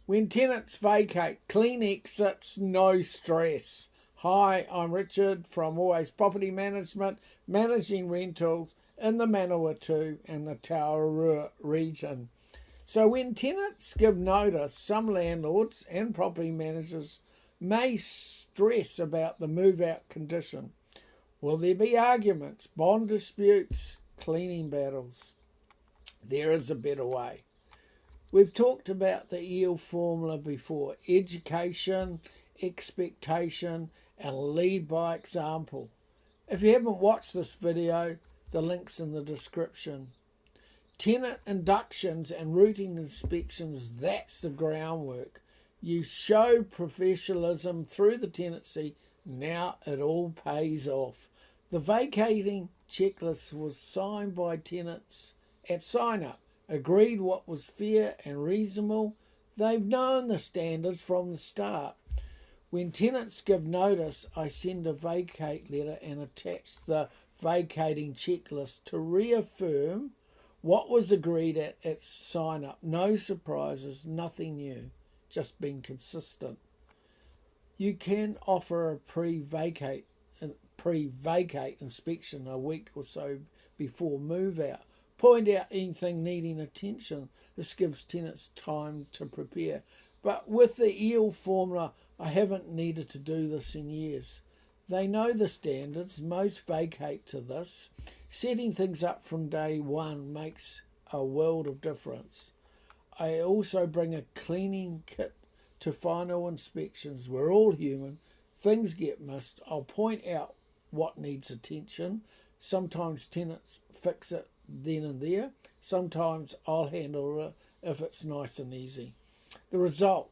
When tenants vacate, clean exits, no stress. Hi, I'm Richard from Always Property Management, managing rentals in the Manawatu and the Taurua region. So when tenants give notice, some landlords and property managers may stress about the move-out condition. Will there be arguments, bond disputes, cleaning battles? There is a better way. We've talked about the EEL Formula before: education, expectation, and lead by example. If you haven't watched this video, the link's in the description. Tenant inductions and routine inspections, that's the groundwork. You show professionalism through the tenancy, now it all pays off. The vacating checklist was signed by tenants at sign-up, agreed what was fair and reasonable. They've known the standards from the start. When tenants give notice, I send a vacate letter and attach the vacating checklist to reaffirm what was agreed at sign-up. No surprises, nothing new, just being consistent. You can offer a pre-vacate inspection a week or so before move-out. Point out anything needing attention. This gives tenants time to prepare. But with the EEL Formula, I haven't needed to do this in years. They know the standards, most vacate to this. Setting things up from day one makes a world of difference. I also bring a cleaning kit to final inspections. We're all human. Things get missed. I'll point out what needs attention. Sometimes tenants fix it then and there. Sometimes I'll handle it if it's nice and easy. The result: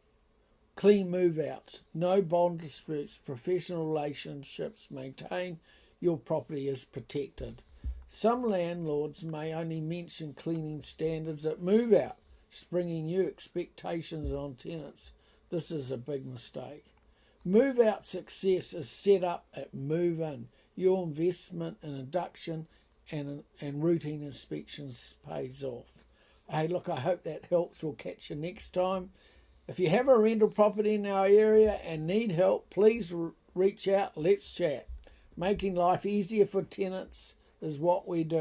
clean move-outs, no bond disputes, professional relationships maintained, your property is protected. Some landlords may only mention cleaning standards at move-out, springing new expectations on tenants. This is a big mistake. Move-out success is set up at move-in. Your investment in induction and routine inspections pays off. Hey, look, I hope that helps. We'll catch you next time. If you have a rental property in our area and need help, please reach out. Let's chat. Making life easier for tenants is what we do.